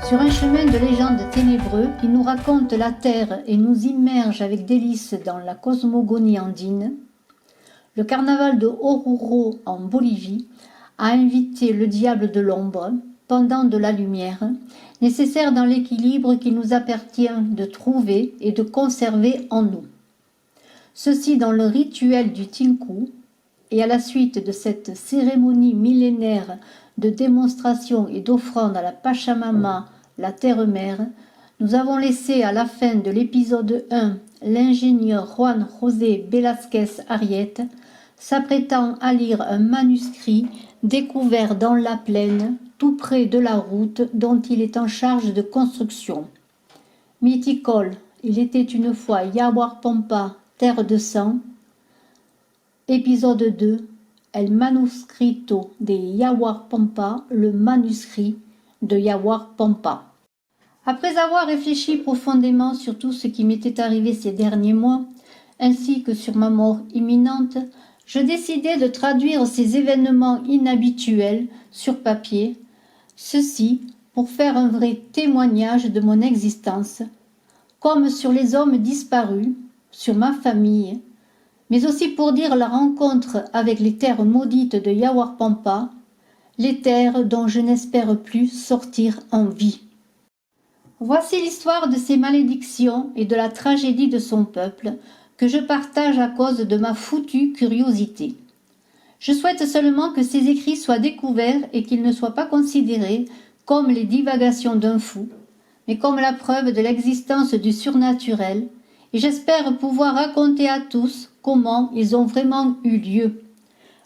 Sur un chemin de légende ténébreux, il nous raconte la terre et nous immerge avec délices dans la cosmogonie andine. Le carnaval de Oruro en Bolivie a invité le diable de l'ombre, pendant de la lumière, nécessaire dans l'équilibre qu'il nous appartient de trouver et de conserver en nous. Ceci dans le rituel du Tinku, et à la suite de cette cérémonie millénaire de démonstration et d'offrande à la Pachamama, la terre-mère, nous avons laissé à la fin de l'épisode 1 l'ingénieur Juan José Velázquez Ariete s'apprêtant à lire un manuscrit découvert dans la plaine, tout près de la route dont il est en charge de construction. Mythicole, il était une fois Yaguarpampa, terre de sang. Épisode 2, El manuscrito de Yaguarpampa, le manuscrit de Yaguarpampa. Après avoir réfléchi profondément sur tout ce qui m'était arrivé ces derniers mois, ainsi que sur ma mort imminente, je décidai de traduire ces événements inhabituels sur papier, ceci pour faire un vrai témoignage de mon existence, comme sur les hommes disparus, sur ma famille, mais aussi pour dire la rencontre avec les terres maudites de Yaguarpampa, les terres dont je n'espère plus sortir en vie. Voici l'histoire de ces malédictions et de la tragédie de son peuple que je partage à cause de ma foutue curiosité. Je souhaite seulement que ces écrits soient découverts et qu'ils ne soient pas considérés comme les divagations d'un fou, mais comme la preuve de l'existence du surnaturel, et j'espère pouvoir raconter à tous comment ils ont vraiment eu lieu.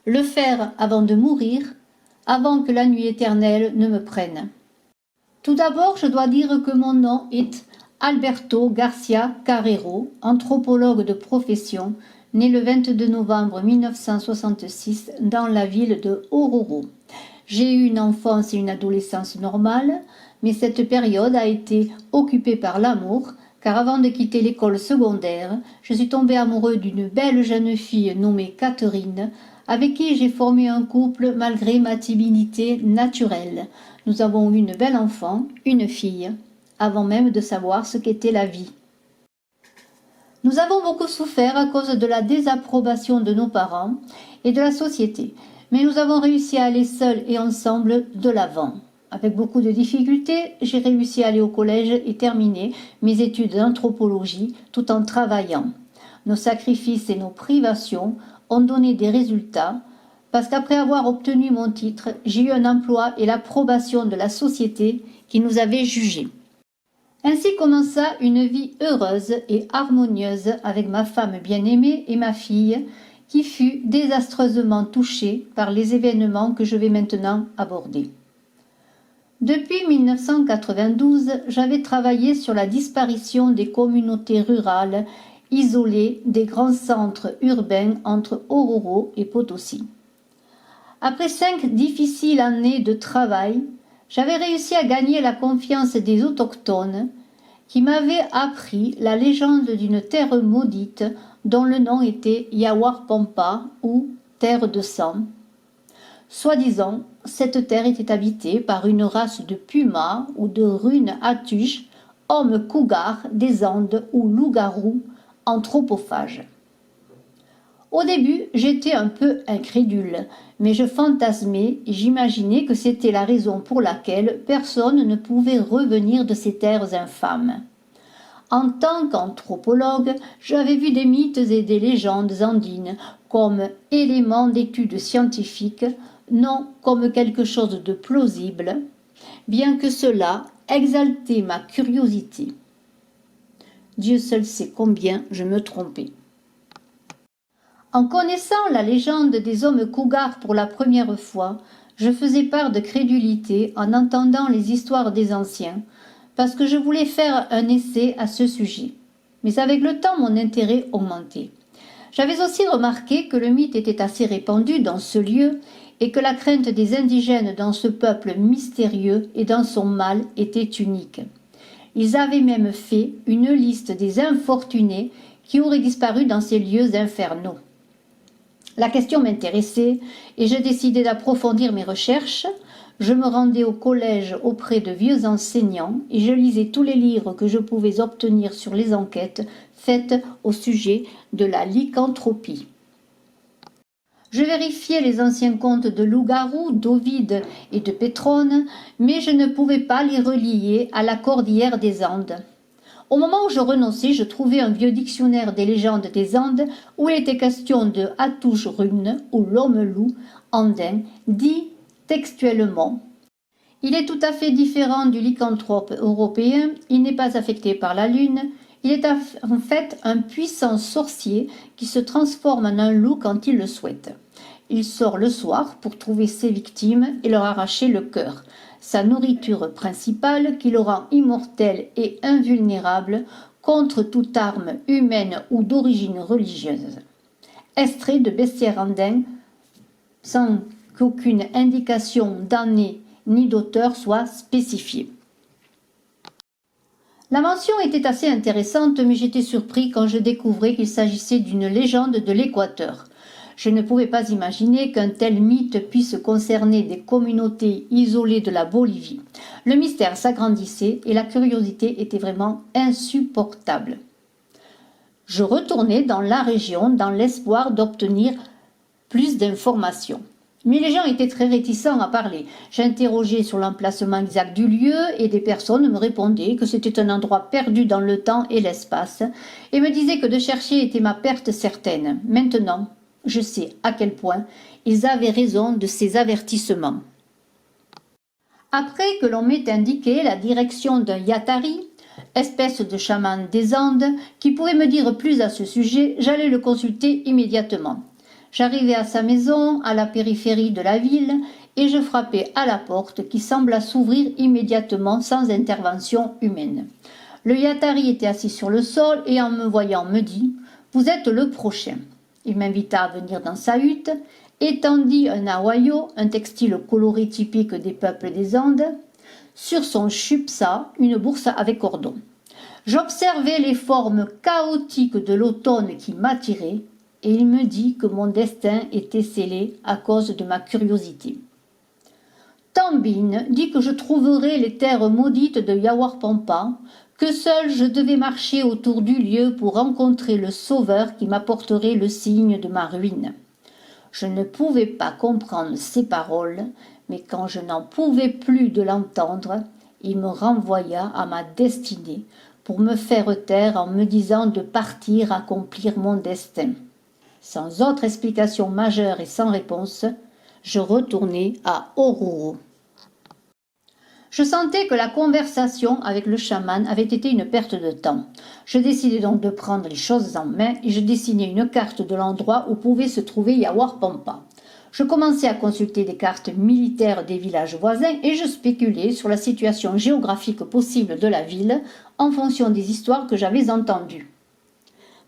Le faire avant de mourir, avant que la nuit éternelle ne me prenne. Tout d'abord, je dois dire que mon nom est Alberto Garcia Carrero, anthropologue de profession, né le 22 novembre 1966 dans la ville de Oruro. J'ai eu une enfance et une adolescence normales, mais cette période a été occupée par l'amour, car avant de quitter l'école secondaire, je suis tombé amoureux d'une belle jeune fille nommée Catherine, avec qui j'ai formé un couple malgré ma timidité naturelle. Nous avons eu une belle enfant, une fille, avant même de savoir ce qu'était la vie. Nous avons beaucoup souffert à cause de la désapprobation de nos parents et de la société, mais nous avons réussi à aller seuls et ensemble de l'avant. Avec beaucoup de difficultés, j'ai réussi à aller au collège et terminer mes études d'anthropologie tout en travaillant. Nos sacrifices et nos privations ont donné des résultats, parce qu'après avoir obtenu mon titre, j'ai eu un emploi et l'approbation de la société qui nous avait jugés. Ainsi commença une vie heureuse et harmonieuse avec ma femme bien-aimée et ma fille, qui fut désastreusement touchée par les événements que je vais maintenant aborder. Depuis 1992, j'avais travaillé sur la disparition des communautés rurales isolées des grands centres urbains entre Oruro et Potosí. Après 5 difficiles années de travail, j'avais réussi à gagner la confiance des autochtones qui m'avaient appris la légende d'une terre maudite dont le nom était Yaguarpampa ou terre de sang. Soi-disant, cette terre était habitée par une race de pumas ou de runes atuches, hommes cougars des Andes ou loups-garous anthropophages. Au début, j'étais un peu incrédule, mais je fantasmais et j'imaginais que c'était la raison pour laquelle personne ne pouvait revenir de ces terres infâmes. En tant qu'anthropologue, j'avais vu des mythes et des légendes andines comme éléments d'études scientifiques, non comme quelque chose de plausible, bien que cela exaltait ma curiosité. Dieu seul sait combien je me trompais. En connaissant la légende des hommes cougars pour la première fois, je faisais part de crédulité en entendant les histoires des anciens, parce que je voulais faire un essai à ce sujet. Mais avec le temps, mon intérêt augmentait. J'avais aussi remarqué que le mythe était assez répandu dans ce lieu et que la crainte des indigènes dans ce peuple mystérieux et dans son mal était unique. Ils avaient même fait une liste des infortunés qui auraient disparu dans ces lieux infernaux. La question m'intéressait et je décidai d'approfondir mes recherches. Je me rendais au collège auprès de vieux enseignants et je lisais tous les livres que je pouvais obtenir sur les enquêtes faites au sujet de la lycanthropie. Je vérifiais les anciens contes de loup-garou, d'Ovide et de Pétrone, mais je ne pouvais pas les relier à la cordillère des Andes. Au moment où je renonçais, je trouvais un vieux dictionnaire des légendes des Andes où il était question de Hatujrun ou l'homme-loup andin, dit textuellement. Il est tout à fait différent du lycanthrope européen, il n'est pas affecté par la lune, il est en fait un puissant sorcier qui se transforme en un loup quand il le souhaite. Il sort le soir pour trouver ses victimes et leur arracher le cœur, sa nourriture principale qui le rend immortel et invulnérable contre toute arme humaine ou d'origine religieuse. Extrait de Bestiaire andin, sans qu'aucune indication d'année ni d'auteur soit spécifiée. La mention était assez intéressante, mais j'étais surpris quand je découvrais qu'il s'agissait d'une légende de l'Équateur. Je ne pouvais pas imaginer qu'un tel mythe puisse concerner des communautés isolées de la Bolivie. Le mystère s'agrandissait et la curiosité était vraiment insupportable. Je retournais dans la région dans l'espoir d'obtenir plus d'informations. Mais les gens étaient très réticents à parler. J'interrogeais sur l'emplacement exact du lieu et des personnes me répondaient que c'était un endroit perdu dans le temps et l'espace et me disaient que de chercher était ma perte certaine. Maintenant, je sais à quel point ils avaient raison de ces avertissements. Après que l'on m'ait indiqué la direction d'un Yatari, espèce de chaman des Andes, qui pouvait me dire plus à ce sujet, j'allais le consulter immédiatement. J'arrivai à sa maison, à la périphérie de la ville, et je frappai à la porte qui sembla s'ouvrir immédiatement sans intervention humaine. Le Yatari était assis sur le sol et en me voyant me dit « Vous êtes le prochain ». Il m'invita à venir dans sa hutte, étendit un awayo, un textile coloré typique des peuples des Andes, sur son chupsa, une bourse avec cordon. J'observais les formes chaotiques de l'automne qui m'attiraient, et il me dit que mon destin était scellé à cause de ma curiosité. Tambine dit que je trouverais les terres maudites de Yawarpampa, que seul je devais marcher autour du lieu pour rencontrer le sauveur qui m'apporterait le signe de ma ruine. Je ne pouvais pas comprendre ces paroles, mais quand je n'en pouvais plus de l'entendre, il me renvoya à ma destinée pour me faire taire en me disant de partir accomplir mon destin. Sans autre explication majeure et sans réponse, je retournai à Oruro. Je sentais que la conversation avec le chaman avait été une perte de temps. Je décidai donc de prendre les choses en main et je dessinai une carte de l'endroit où pouvait se trouver Yawarpampa. Je commençai à consulter des cartes militaires des villages voisins et je spéculais sur la situation géographique possible de la ville en fonction des histoires que j'avais entendues.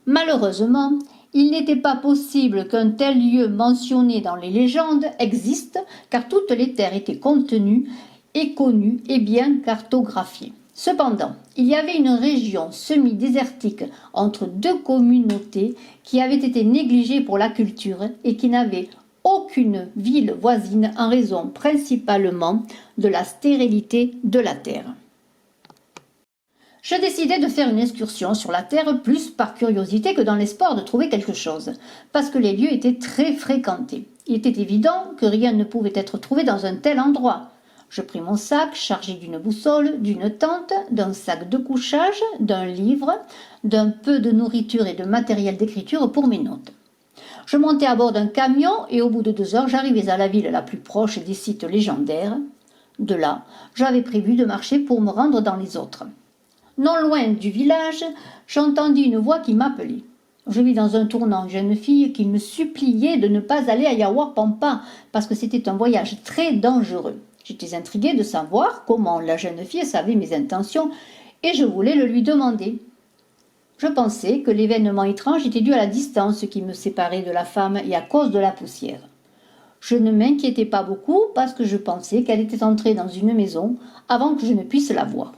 Malheureusement, il n'était pas possible qu'un tel lieu mentionné dans les légendes existe, car toutes les terres étaient contenues et connues et bien cartographiées. Cependant, il y avait une région semi-désertique entre deux communautés qui avaient été négligées pour la culture et qui n'avaient aucune ville voisine en raison principalement de la stérilité de la terre. Je décidai de faire une excursion sur la terre plus par curiosité que dans l'espoir de trouver quelque chose, parce que les lieux étaient très fréquentés. Il était évident que rien ne pouvait être trouvé dans un tel endroit. Je pris mon sac chargé d'une boussole, d'une tente, d'un sac de couchage, d'un livre, d'un peu de nourriture et de matériel d'écriture pour mes notes. Je montai à bord d'un camion et au bout de 2 heures, j'arrivais à la ville la plus proche des sites légendaires. De là, j'avais prévu de marcher pour me rendre dans les autres. Non loin du village, j'entendis une voix qui m'appelait. Je vis dans un tournant une jeune fille qui me suppliait de ne pas aller à Yawarpampa parce que c'était un voyage très dangereux. J'étais intriguée de savoir comment la jeune fille savait mes intentions et je voulais le lui demander. Je pensais que l'événement étrange était dû à la distance qui me séparait de la femme et à cause de la poussière. Je ne m'inquiétais pas beaucoup parce que je pensais qu'elle était entrée dans une maison avant que je ne puisse la voir.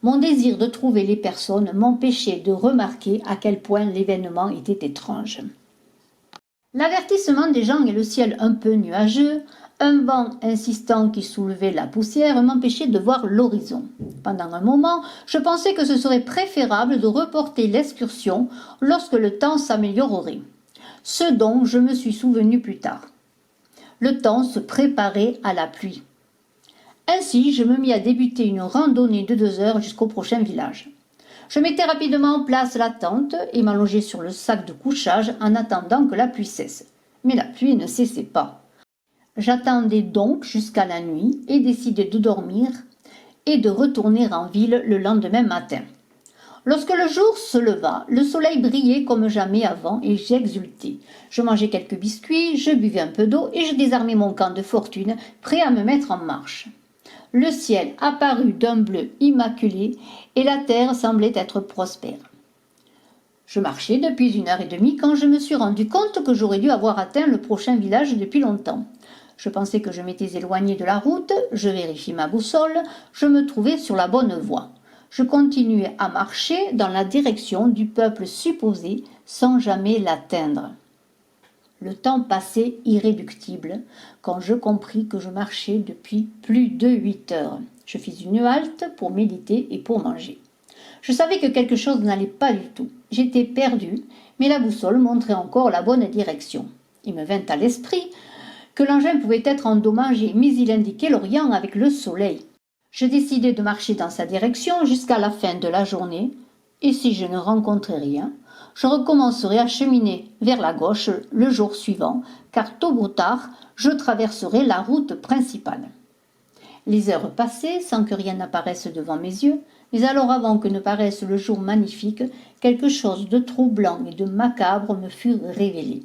Mon désir de trouver les personnes m'empêchait de remarquer à quel point l'événement était étrange. L'avertissement des gens et le ciel un peu nuageux, Un vent insistant qui soulevait la poussière m'empêchait de voir l'horizon. Pendant un moment, je pensais que ce serait préférable de reporter l'excursion lorsque le temps s'améliorerait. Ce dont je me suis souvenu plus tard. Le temps se préparait à la pluie. Ainsi, je me mis à débuter une randonnée de 2 heures jusqu'au prochain village. Je mettais rapidement en place la tente et m'allongeais sur le sac de couchage en attendant que la pluie cesse. Mais la pluie ne cessait pas. J'attendais donc jusqu'à la nuit et décidai de dormir et de retourner en ville le lendemain matin. Lorsque le jour se leva, le soleil brillait comme jamais avant et j'exultais. Je mangeais quelques biscuits, je buvais un peu d'eau et je désarmais mon camp de fortune, prêt à me mettre en marche. Le ciel apparut d'un bleu immaculé et la terre semblait être prospère. Je marchais depuis 1 heure et demie quand je me suis rendu compte que j'aurais dû avoir atteint le prochain village depuis longtemps. Je pensais que je m'étais éloigné de la route, je vérifiai ma boussole, je me trouvais sur la bonne voie. Je continuais à marcher dans la direction du peuple supposé sans jamais l'atteindre. Le temps passait irréductible quand je compris que je marchais depuis plus de 8 heures. Je fis une halte pour méditer et pour manger. Je savais que quelque chose n'allait pas du tout. J'étais perdu, mais la boussole montrait encore la bonne direction. Il me vint à l'esprit que l'engin pouvait être endommagé, mais il indiquait l'Orient avec le soleil. Je décidai de marcher dans sa direction jusqu'à la fin de la journée, et si je ne rencontrais rien, je recommencerai à cheminer vers la gauche le jour suivant, car tôt ou tard, je traverserai la route principale. Les heures passaient sans que rien n'apparaisse devant mes yeux, mais alors avant que ne paraisse le jour magnifique, quelque chose de troublant et de macabre me fut révélé.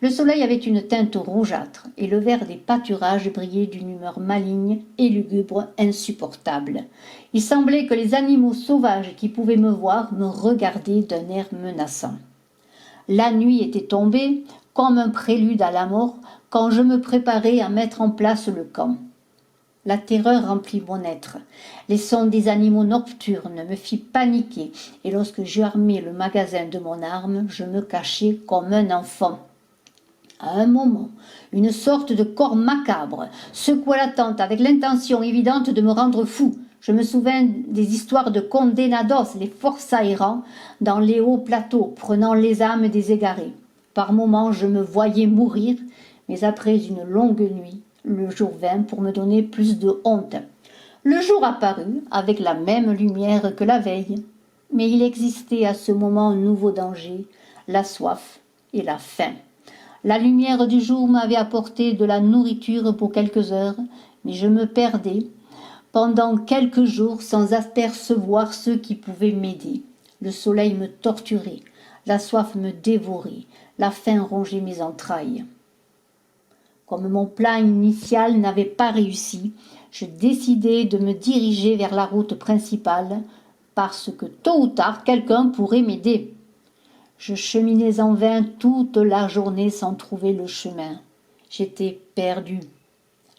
Le soleil avait une teinte rougeâtre, et le vert des pâturages brillait d'une humeur maligne et lugubre insupportable. Il semblait que les animaux sauvages qui pouvaient me voir me regardaient d'un air menaçant. La nuit était tombée, comme un prélude à la mort, quand je me préparais à mettre en place le camp. La terreur remplit mon être. Les sons des animaux nocturnes me fit paniquer, et lorsque j'armai le magasin de mon arme, je me cachai comme un enfant. À un moment, une sorte de corps macabre secoua la tente avec l'intention évidente de me rendre fou. Je me souvins des histoires de condenados, les forçats errants, dans les hauts plateaux, prenant les âmes des égarés. Par moments, je me voyais mourir, mais après une longue nuit, le jour vint pour me donner plus de honte. Le jour apparut avec la même lumière que la veille, mais il existait à ce moment un nouveau danger, la soif et la faim. La lumière du jour m'avait apporté de la nourriture pour quelques heures, mais je me perdais pendant quelques jours sans apercevoir ceux qui pouvaient m'aider. Le soleil me torturait, la soif me dévorait, la faim rongeait mes entrailles. Comme mon plan initial n'avait pas réussi, je décidai de me diriger vers la route principale, parce que tôt ou tard quelqu'un pourrait m'aider. Je cheminais en vain toute la journée sans trouver le chemin. J'étais perdu.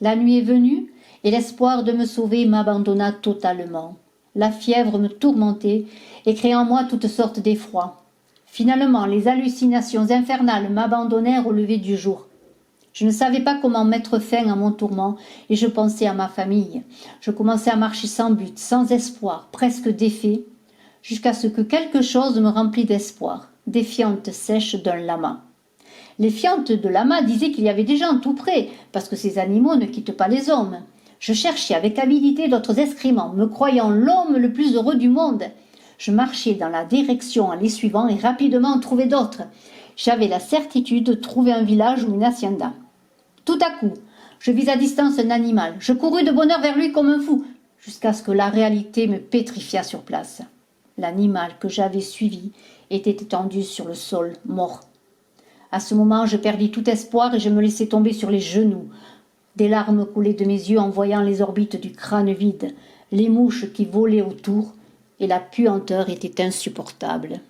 La nuit est venue et l'espoir de me sauver m'abandonna totalement. La fièvre me tourmentait et créait en moi toutes sortes d'effrois. Finalement, les hallucinations infernales m'abandonnèrent au lever du jour. Je ne savais pas comment mettre fin à mon tourment et je pensais à ma famille. Je commençais à marcher sans but, sans espoir, presque défait, jusqu'à ce que quelque chose me remplît d'espoir. Des fientes sèches d'un lama. Les fientes de lama disaient qu'il y avait des gens tout près, parce que ces animaux ne quittent pas les hommes. Je cherchais avec avidité d'autres excréments, me croyant l'homme le plus heureux du monde. Je marchais dans la direction en les suivant et rapidement en trouvais d'autres. J'avais la certitude de trouver un village ou une hacienda. Tout à coup, je vis à distance un animal. Je courus de bonne heure vers lui comme un fou, jusqu'à ce que la réalité me pétrifia sur place. L'animal que j'avais suivi était étendu sur le sol, mort. À ce moment, je perdis tout espoir et je me laissai tomber sur les genoux. Des larmes coulaient de mes yeux en voyant les orbites du crâne vide, les mouches qui volaient autour, et la puanteur était insupportable.